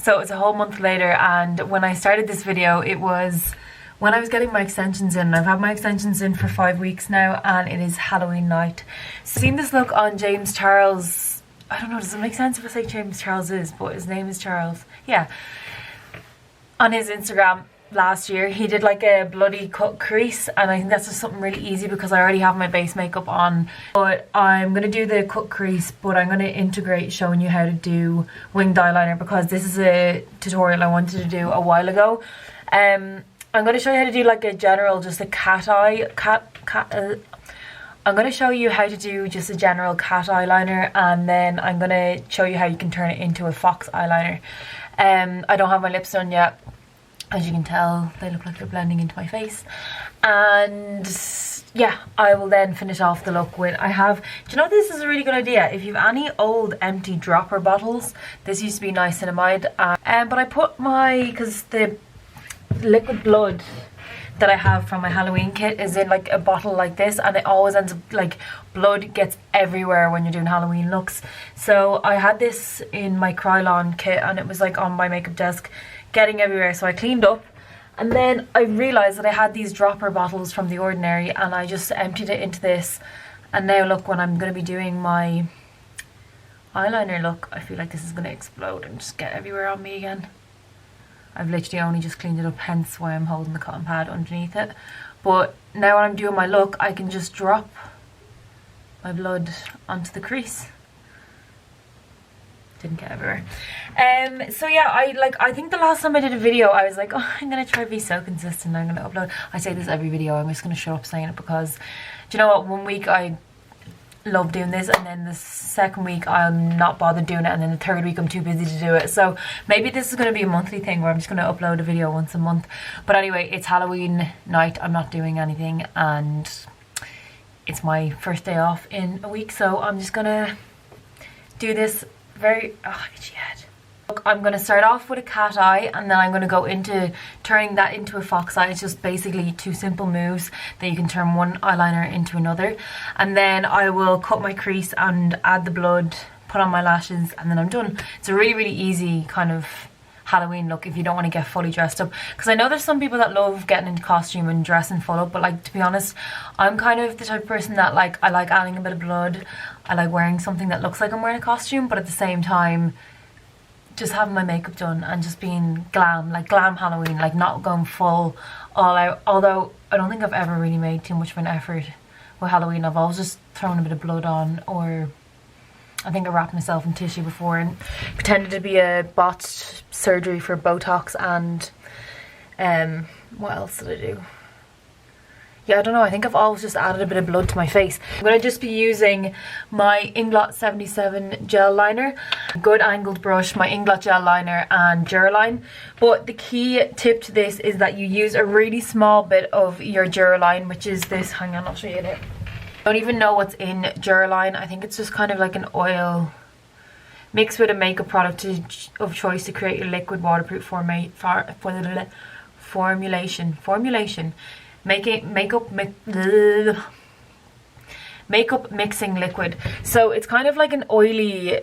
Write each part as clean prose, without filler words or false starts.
So it's a whole month later, and when I started this video, it was when I was getting my extensions in. I've had my extensions in for 5 weeks now, and it is Halloween night. Seen this look on James Charles. I don't know, does it make sense if I say James Charles is, but his name is Charles. Yeah. On his Instagram last year, he did like a bloody cut crease, and I think that's just something really easy because I already have my base makeup on. But I'm going to do the cut crease, but I'm going to integrate showing you how to do winged eyeliner because this is a tutorial I wanted to do a while ago. I'm going to show you how to do like a general, just a cat eye, I'm going to show you how to do just a general cat eyeliner, and then I'm going to show you how you can turn it into a fox eyeliner. I don't have my lips done yet. As you can tell, they look like they're blending into my face. And yeah, I will then finish off the look with, I have, do you know, this is a really good idea. If you have any old empty dropper bottles, this used to be niacinamide. But I put my, because the liquid blood that I have from my Halloween kit is in like a bottle like this, and it always ends up like blood gets everywhere when you're doing Halloween looks. So I had this in my Krylon kit, and it was like on my makeup desk getting everywhere, so I cleaned up, and then I realized that I had these dropper bottles from The Ordinary, and I just emptied it into this. And now look, when I'm going to be doing my eyeliner look, I feel like this is going to explode and just get everywhere on me again. I've literally only just cleaned it up, hence why I'm holding the cotton pad underneath it. But now when I'm doing my look, I can just drop my blood onto the crease. Didn't get everywhere. So yeah, I think the last time I did a video, I was like, oh, I'm gonna try to be so consistent, I'm gonna upload. I say this every video, I'm just gonna shut up saying it, because do you know what, 1 week I love doing this, and then the second week I'm not bothered doing it, and then the third week I'm too busy to do it. So maybe this is going to be a monthly thing where I'm just going to upload a video once a month. But anyway, it's Halloween night, I'm not doing anything, and it's my first day off in a week, so I'm just going to do this very itchy head. Look, I'm going to start off with a cat eye, and then I'm going to go into turning that into a fox eye. It's just basically 2 simple moves that you can turn one eyeliner into another. And then I will cut my crease and add the blood, put on my lashes, and then I'm done. It's a really, really easy kind of Halloween look if you don't want to get fully dressed up. Because I know there's some people that love getting into costume and dressing full up, but like, to be honest, I'm kind of the type of person that like, I like adding a bit of blood. I like wearing something that looks like I'm wearing a costume, but at the same time, just having my makeup done and just being glam, like glam Halloween, like not going full all out. Although I don't think I've ever really made too much of an effort with Halloween. I've always just thrown a bit of blood on, or I think I wrapped myself in tissue before and pretended to be a botched surgery for Botox, and what else did I do? Yeah, I don't know, I think I've always just added a bit of blood to my face. I'm going to just be using my Inglot 77 gel liner, good angled brush, my Inglot gel liner and Duraline. But the key tip to this is that you use a really small bit of your Duraline, which is this, hang on, I'll show you it. I don't even know what's in Duraline. I think it's just kind of like an oil mixed with a makeup product of choice to create your liquid waterproof formulation. Makeup mixing liquid. So it's kind of like an oily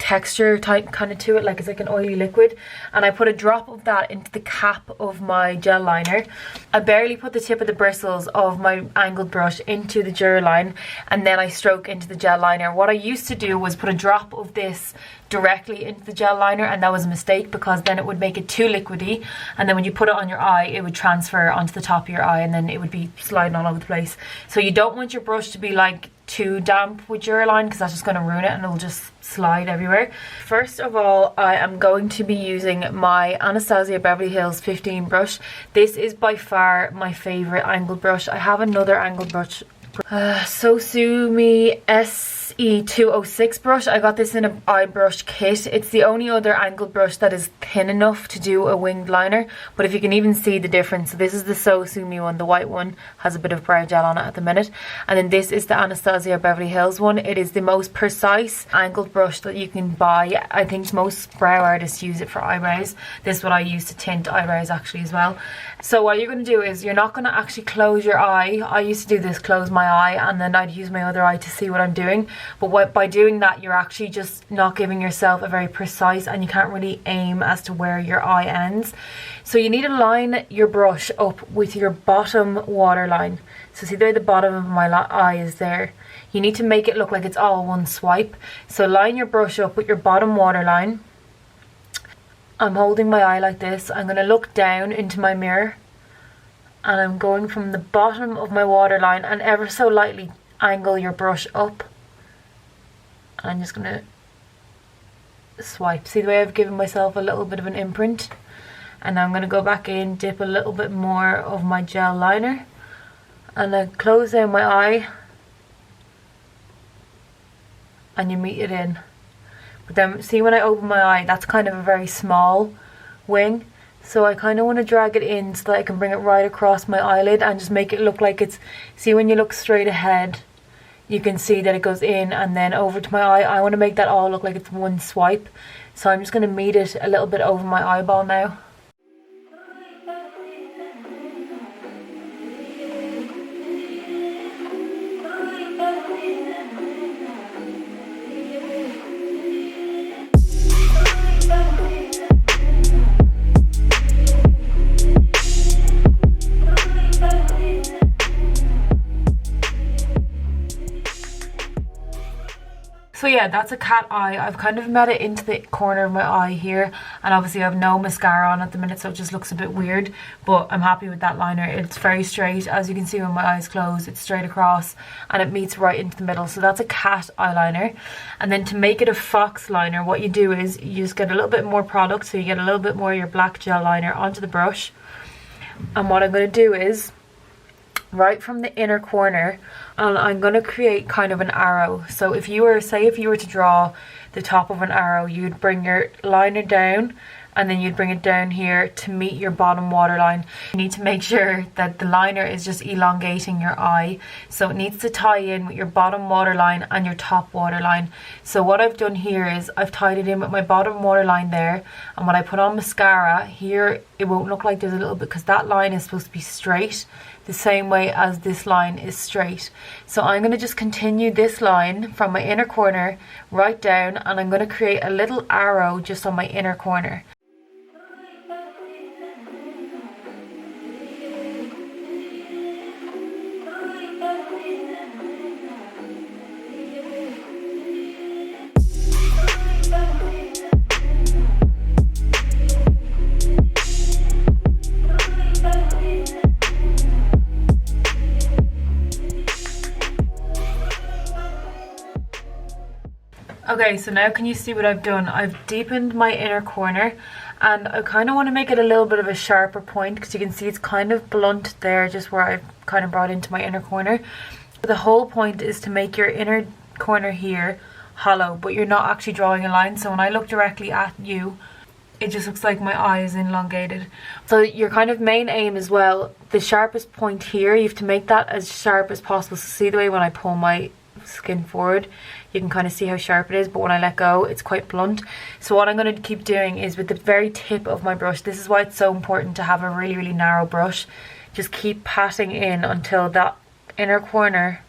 texture type kind of to it, like it's like an oily liquid, and I put a drop of that into the cap of my gel liner. I barely put the tip of the bristles of my angled brush into the Duraline, and then I stroke into the gel liner. What I used to do was put a drop of this directly into the gel liner, and that was a mistake because then it would make it too liquidy, and then when you put it on your eye it would transfer onto the top of your eye and then it would be sliding all over the place. So you don't want your brush to be like too damp with Duraline because that's just going to ruin it and it'll just slide everywhere. First of all, I am going to be using my Anastasia Beverly Hills 15 brush. This is by far my favorite angled brush. I have another angled brush, Sosumi SE206 brush. I got this in an eye brush kit. It's the only other angled brush that is thin enough to do a winged liner, but if you can even see the difference, so this is the Sosumi one, the white one has a bit of brow gel on it at the minute, and then this is the Anastasia Beverly Hills one. It is the most precise angled brush that you can buy. I think most brow artists use it for eyebrows. This is what I use to tint eyebrows actually as well. So what you're going to do is you're not going to actually close your eye. I used to do this, close my eye, and then I'd use my other eye to see what I'm doing. But by doing that, you're actually just not giving yourself a very precise, and you can't really aim as to where your eye ends. So you need to line your brush up with your bottom waterline. So see there, the bottom of my eye is there. You need to make it look like it's all one swipe. So line your brush up with your bottom waterline. I'm holding my eye like this. I'm going to look down into my mirror, and I'm going from the bottom of my waterline and ever so lightly angle your brush up. I'm just going to swipe. See the way I've given myself a little bit of an imprint? And now I'm going to go back in, dip a little bit more of my gel liner, and then close down my eye, and you meet it in. But then see, when I open my eye, that's kind of a very small wing, so I kind of want to drag it in so that I can bring it right across my eyelid and just make it look like it's, see when you look straight ahead, you can see that it goes in and then over to my eye. I want to make that all look like it's one swipe, so I'm just going to meet it a little bit over my eyeball now. So yeah, that's a cat eye. I've kind of met it into the corner of my eye here, and obviously I have no mascara on at the minute, so it just looks a bit weird, but I'm happy with that liner. It's very straight, as you can see when my eyes close, it's straight across and it meets right into the middle. So that's a cat eyeliner. And then to make it a fox liner, what you do is you just get a little bit more product, so you get a little bit more of your black gel liner onto the brush, and what I'm going to do is right from the inner corner, and I'm going to create kind of an arrow. So if you were, say if you were to draw the top of an arrow, you'd bring your liner down and then you'd bring it down here to meet your bottom waterline. You need to make sure that the liner is just elongating your eye, so it needs to tie in with your bottom waterline and your top waterline. So what I've done here is I've tied it in with my bottom waterline there, and when I put on mascara here, it won't look like there's a little bit, because that line is supposed to be straight the same way as this line is straight. So I'm going to just continue this line from my inner corner right down, and I'm going to create a little arrow just on my inner corner. Okay, so now can you see what I've done? I've deepened my inner corner, and I kind of want to make it a little bit of a sharper point, because you can see it's kind of blunt there, just where I've kind of brought into my inner corner. But the whole point is to make your inner corner here hollow, but you're not actually drawing a line. So when I look directly at you, it just looks like my eye is elongated. So your kind of main aim as well, the sharpest point here, you have to make that as sharp as possible. So see the way when I pull my skin forward, you can kind of see how sharp it is, but when I let go, it's quite blunt. So what I'm going to keep doing is with the very tip of my brush, this is why it's so important to have a really, really narrow brush, just keep patting in until that inner corner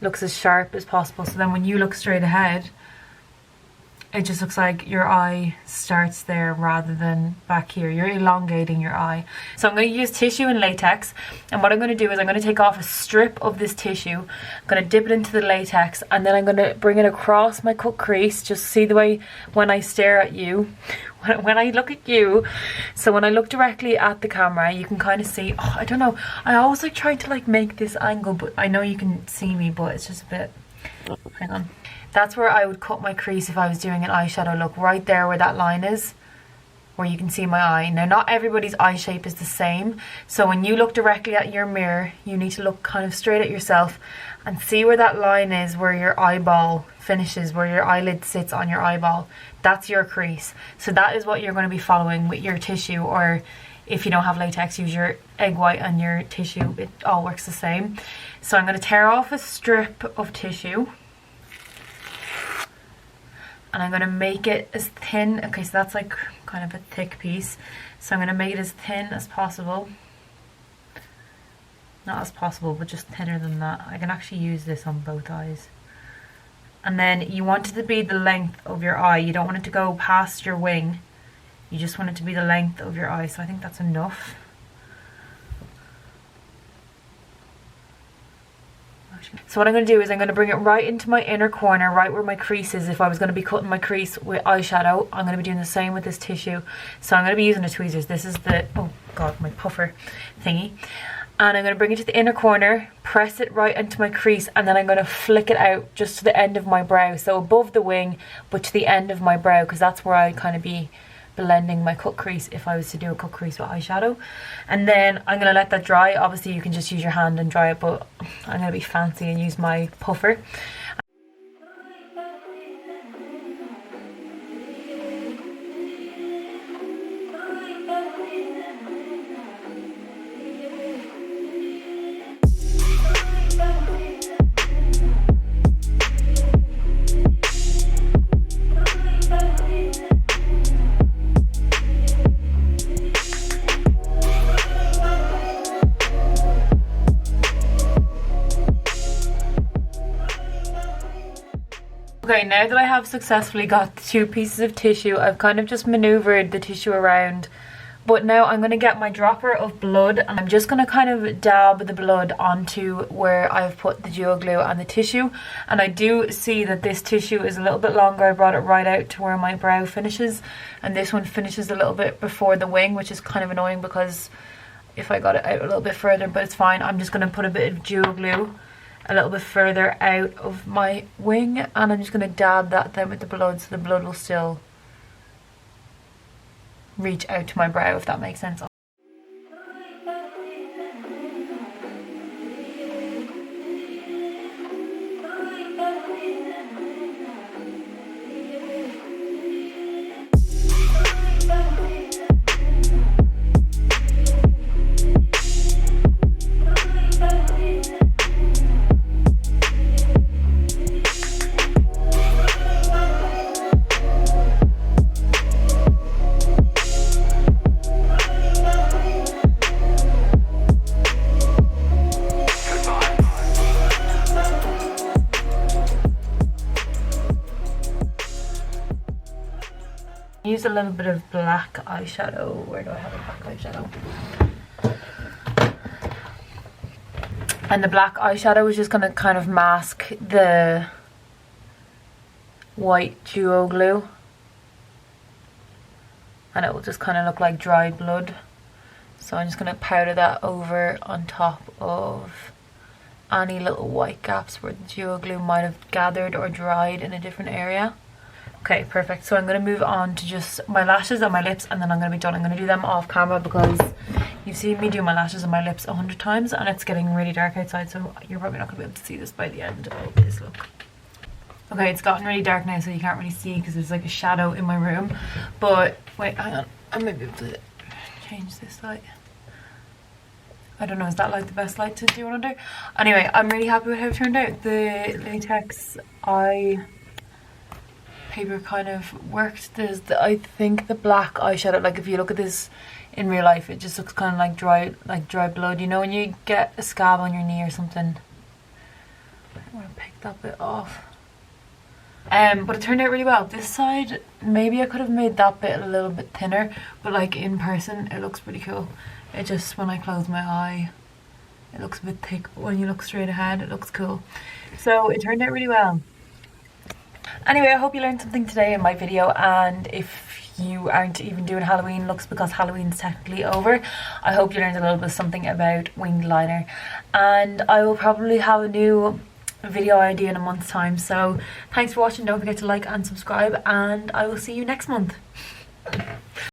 looks as sharp as possible. So then when you look straight ahead, it just looks like your eye starts there rather than back here. You're elongating your eye. So I'm going to use tissue and latex, and what I'm going to do is I'm going to take off a strip of this tissue, I'm going to dip it into the latex, and then I'm going to bring it across my cut crease. Just see the way when I stare at you, when I look at you, so when I look directly at the camera, you can kind of see, oh, I don't know, I always like trying to like make this angle, but I know you can see me, but it's just a bit, hang on. That's where I would cut my crease if I was doing an eyeshadow look, right there where that line is, where you can see my eye. Now, not everybody's eye shape is the same, so when you look directly at your mirror, you need to look kind of straight at yourself and see where that line is, where your eyeball finishes, where your eyelid sits on your eyeball. That's your crease. So that is what you're going to be following with your tissue, or if you don't have latex, use your egg white and your tissue. It all works the same. So I'm going to tear off a strip of tissue, and I'm going to make it as thin. Okay, so that's like kind of a thick piece. So I'm going to make it as thin as possible. Not as possible, but just thinner than that. I can actually use this on both eyes. And then you want it to be the length of your eye. You don't want it to go past your wing. You just want it to be the length of your eye. So I think that's enough. So what I'm going to do is I'm going to bring it right into my inner corner, right where my crease is. If I was going to be cutting my crease with eyeshadow, I'm going to be doing the same with this tissue. So I'm going to be using the tweezers. This is the, oh god, my puffer thingy. And I'm going to bring it to the inner corner, press it right into my crease, and then I'm going to flick it out just to the end of my brow. So above the wing, but to the end of my brow, because that's where I kind of be blending my cut crease if I was to do a cut crease with eyeshadow. And then I'm going to let that dry. Obviously you can just use your hand and dry it, but I'm going to be fancy and use my puffer. Okay, now that I have successfully got the two pieces of tissue, I've kind of just maneuvered the tissue around, but now I'm going to get my dropper of blood, and I'm just going to kind of dab the blood onto where I've put the duo glue and the tissue. And I do see that this tissue is a little bit longer. I brought it right out to where my brow finishes, and this one finishes a little bit before the wing, which is kind of annoying because if I got it out a little bit further, but it's fine. I'm just going to put a bit of duo glue a little bit further out of my wing, and I'm just going to dab that then with the blood, so the blood will still reach out to my brow, if that makes sense. Use a little bit of black eyeshadow. Where do I have a black eyeshadow? And the black eyeshadow is just going to kind of mask the white duo glue, and it will just kind of look like dry blood. So I'm just going to powder that over on top of any little white gaps where the duo glue might have gathered or dried in a different area. Okay, perfect. So I'm going to move on to just my lashes and my lips, and then I'm going to be done. I'm going to do them off camera because you've seen me do my lashes and my lips 100 times, and it's getting really dark outside, so you're probably not going to be able to see this by the end of this look. Okay, it's gotten really dark now, so you can't really see because there's like a shadow in my room. But wait, hang on. I might be able to change this light. I don't know, is that like the best light to do it under? Anyway, I'm really happy with how it turned out. The latex eye paper kind of worked. There's I think the black eyeshadow, like if you look at this in real life, it just looks kind of like dry blood. You know when you get a scab on your knee or something? I want to pick that bit off. But it turned out really well. This side, maybe I could have made that bit a little bit thinner, but like in person it looks pretty cool. It just, when I close my eye, it looks a bit thick, but when you look straight ahead it looks cool. So it turned out really well. Anyway, I hope you learned something today in my video, and if you aren't even doing Halloween looks because Halloween's technically over, I hope you learned a little bit something about winged liner, and I will probably have a new video idea in a month's time. So thanks for watching, don't forget to like and subscribe, and I will see you next month.